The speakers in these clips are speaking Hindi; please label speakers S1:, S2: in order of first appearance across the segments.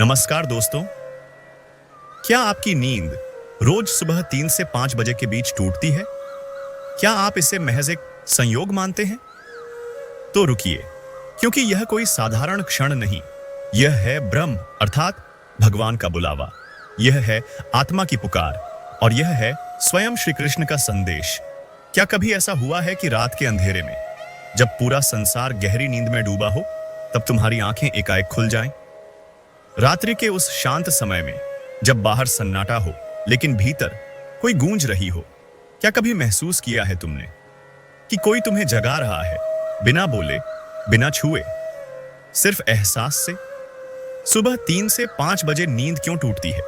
S1: नमस्कार दोस्तों। क्या आपकी नींद रोज सुबह 3 से 5 बजे के बीच टूटती है? क्या आप इसे महज एक संयोग मानते हैं? तो रुकिए, क्योंकि यह कोई साधारण क्षण नहीं, यह है ब्रह्म अर्थात भगवान का बुलावा। यह है आत्मा की पुकार और यह है स्वयं श्री कृष्ण का संदेश। क्या कभी ऐसा हुआ है कि रात के अंधेरे में, जब पूरा संसार गहरी नींद में डूबा हो, तब तुम्हारी आंखें एकाएक खुल जाएं? रात्रि के उस शांत समय में, जब बाहर सन्नाटा हो लेकिन भीतर कोई गूंज रही हो, क्या कभी महसूस किया है तुमने कि कोई तुम्हें जगा रहा है, बिना बोले, बिना छुए, सिर्फ एहसास से? सुबह 3 से 5 बजे नींद क्यों टूटती है?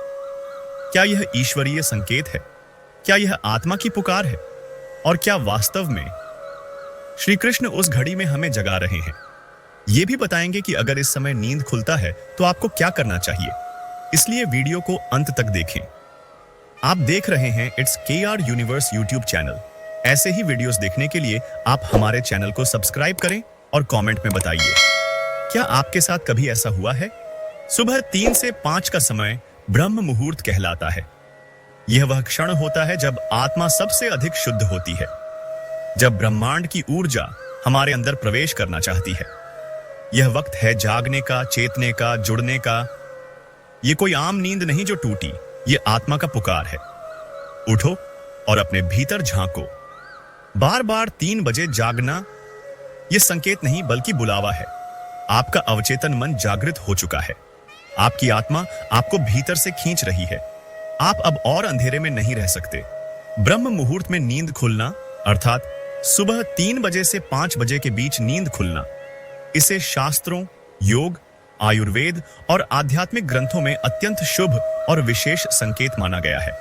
S1: क्या यह ईश्वरीय संकेत है? क्या यह आत्मा की पुकार है? और क्या वास्तव में श्री कृष्ण उस घड़ी में हमें जगा रहे हैं? ये भी बताएंगे कि अगर इस समय नींद खुलता है तो आपको क्या करना चाहिए। इसलिए वीडियो को अंत तक देखें। आप देख रहे हैं it's KR universe YouTube channel. ऐसे ही वीडियोस देखने के लिए आप हमारे चैनल को सब्सक्राइब करें और कमेंट में बताइए, क्या आपके साथ कभी ऐसा हुआ है? सुबह 3 से 5 का समय ब्रह्म मुहूर्त कहलाता है। यह वह क्षण होता है जब आत्मा सबसे अधिक शुद्ध होती है, जब ब्रह्मांड की ऊर्जा हमारे अंदर प्रवेश करना चाहती है। यह वक्त है जागने का, चेतने का, जुड़ने का। यह कोई आम नींद नहीं जो टूटी, यह आत्मा का पुकार है। उठो और अपने भीतर झांको। बार बार 3 बजे जागना यह संकेत नहीं बल्कि बुलावा है। आपका अवचेतन मन जागृत हो चुका है। आपकी आत्मा आपको भीतर से खींच रही है। आप अब और अंधेरे में नहीं रह सकते। ब्रह्म मुहूर्त में नींद खुलना अर्थात सुबह 3 बजे से 5 बजे के बीच नींद खुलना, इसे शास्त्रों, योग, आयुर्वेद और आध्यात्मिक ग्रंथों में अत्यंत शुभ और विशेष संकेत माना गया है।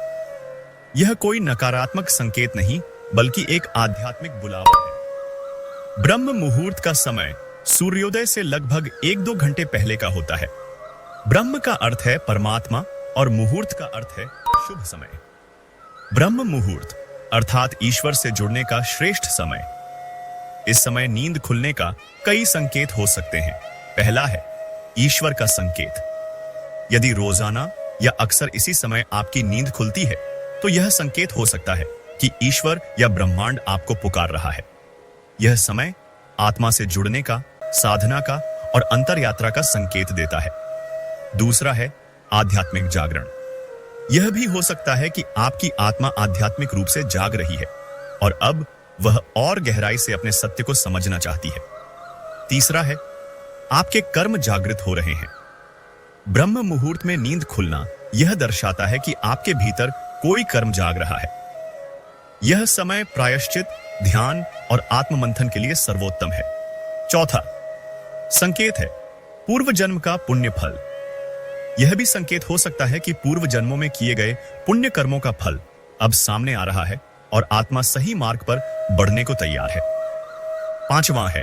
S1: यह कोई नकारात्मक संकेत नहीं बल्कि एक आध्यात्मिक बुलावा है। ब्रह्म मुहूर्त का समय सूर्योदय से लगभग 1-2 घंटे पहले का होता है। ब्रह्म का अर्थ है परमात्मा और मुहूर्त का अर्थ है शुभ समय। ब्रह्म मुहूर्त अर्थात ईश्वर से जुड़ने का श्रेष्ठ समय। इस समय नींद खुलने का कई संकेत हो सकते हैं। पहला है ईश्वर का संकेत। यदि रोजाना या अक्सर इसी समय आपकी नींद खुलती है तो यह संकेत हो सकता है कि ईश्वर या ब्रह्मांड आपको पुकार रहा है। यह समय आत्मा से जुड़ने का, साधना का और अंतर यात्रा का संकेत देता है। दूसरा है आध्यात्मिक जागरण। यह भी हो सकता है कि आपकी आत्मा आध्यात्मिक रूप से जाग रही है और अब वह और गहराई से अपने सत्य को समझना चाहती है। तीसरा है आपके कर्म जागृत हो रहे हैं। ब्रह्म मुहूर्त में नींद खुलना यह दर्शाता है कि आपके भीतर कोई कर्म जाग रहा है। यह समय प्रायश्चित, ध्यान और आत्ममंथन के लिए सर्वोत्तम है। चौथा संकेत है पूर्व जन्म का पुण्य फल। यह भी संकेत हो सकता है कि पूर्व जन्मों में किए गए पुण्य कर्मों का फल अब सामने आ रहा है और आत्मा सही मार्ग पर बढ़ने को तैयार है। पांचवां है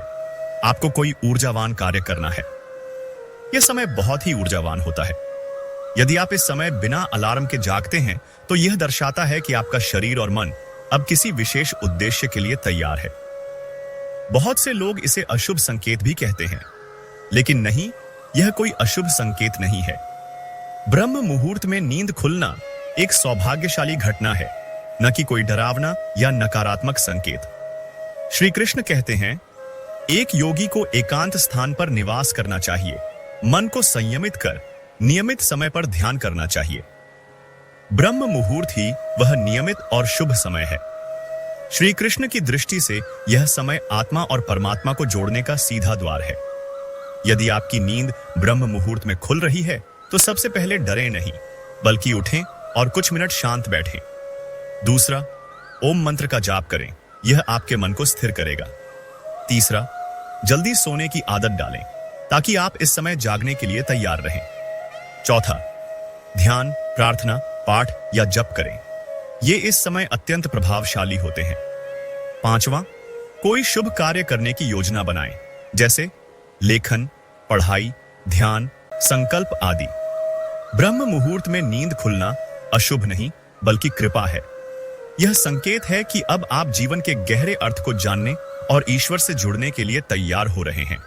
S1: आपको कोई ऊर्जावान कार्य करना है। यह समय बहुत ही ऊर्जावान होता है। यदि आप इस समय बिना अलार्म के जागते हैं तो यह दर्शाता है कि आपका शरीर और मन अब किसी विशेष उद्देश्य के लिए तैयार है। बहुत से लोग इसे अशुभ संकेत भी कहते हैं, लेकिन नहीं, यह कोई अशुभ संकेत नहीं है। ब्रह्म मुहूर्त में नींद खुलना एक सौभाग्यशाली घटना है, न कि कोई डरावना या नकारात्मक संकेत। श्री कृष्ण कहते हैं, एक योगी को एकांत स्थान पर निवास करना चाहिए, मन को संयमित कर नियमित समय पर ध्यान करना चाहिए। ब्रह्म मुहूर्त ही वह नियमित और शुभ समय है। श्री कृष्ण की दृष्टि से यह समय आत्मा और परमात्मा को जोड़ने का सीधा द्वार है। यदि आपकी नींद ब्रह्म मुहूर्त में खुल रही है तो सबसे पहले डरें नहीं, बल्कि उठें और कुछ मिनट शांत बैठें। दूसरा, ओम मंत्र का जाप करें, यह आपके मन को स्थिर करेगा। तीसरा, जल्दी सोने की आदत डालें ताकि आप इस समय जागने के लिए तैयार रहें। चौथा, ध्यान, प्रार्थना, पाठ या जप करें, ये इस समय अत्यंत प्रभावशाली होते हैं। पांचवा, कोई शुभ कार्य करने की योजना बनाएं, जैसे लेखन, पढ़ाई, ध्यान, संकल्प आदि। ब्रह्म मुहूर्त में नींद खुलना अशुभ नहीं बल्कि कृपा है। यह संकेत है कि अब आप जीवन के गहरे अर्थ को जानने और ईश्वर से जुड़ने के लिए तैयार हो रहे हैं।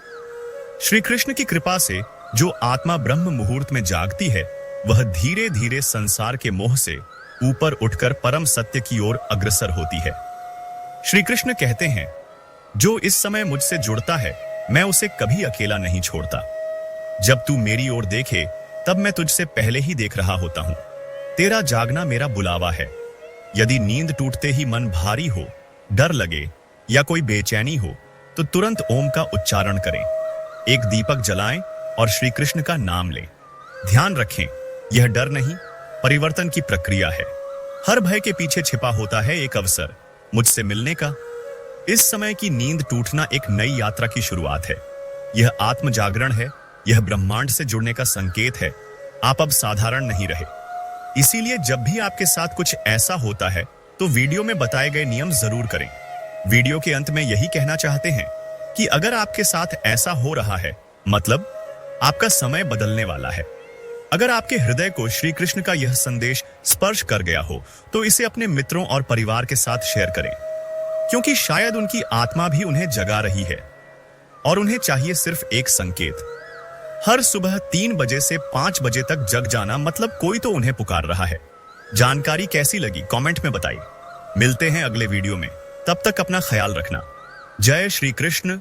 S1: श्री कृष्ण की कृपा से जो आत्मा ब्रह्म मुहूर्त में जागती है वह धीरे धीरे संसार के मोह से ऊपर उठकर परम सत्य की ओर अग्रसर होती है। श्री कृष्ण कहते हैं, जो इस समय मुझसे जुड़ता है मैं उसे कभी अकेला नहीं छोड़ता। जब तू मेरी ओर देखे तब मैं तुझसे पहले ही देख रहा होता हूं। तेरा जागना मेरा बुलावा है। यदि नींद टूटते ही मन भारी हो, डर लगे या कोई बेचैनी हो तो तुरंत ओम का उच्चारण करें, एक दीपक जलाएं और श्री कृष्ण का नाम लें। ध्यान रखें, यह डर नहीं, परिवर्तन की प्रक्रिया है। हर भय के पीछे छिपा होता है एक अवसर मुझसे मिलने का। इस समय की नींद टूटना एक नई यात्रा की शुरुआत है। यह आत्म जागरण है, यह ब्रह्मांड से जुड़ने का संकेत है। आप अब साधारण नहीं रहे। इसीलिए जब भी आपके साथ कुछ ऐसा होता है तो वीडियो में बताए गए नियम जरूर करें। वीडियो के अंत में यही कहना चाहते हैं कि अगर आपके साथ ऐसा हो रहा है मतलब आपका समय बदलने वाला है। अगर आपके हृदय को श्री कृष्ण का यह संदेश स्पर्श कर गया हो तो इसे अपने मित्रों और परिवार के साथ शेयर करें, क्योंकि शायद उनकी आत्मा भी उन्हें जगा रही है और उन्हें चाहिए सिर्फ एक संकेत। हर सुबह 3 बजे से 5 बजे तक जग जाना मतलब कोई तो उन्हें पुकार रहा है। जानकारी कैसी लगी कमेंट में बताइए। मिलते हैं अगले वीडियो में, तब तक अपना ख्याल रखना। जय श्री कृष्ण।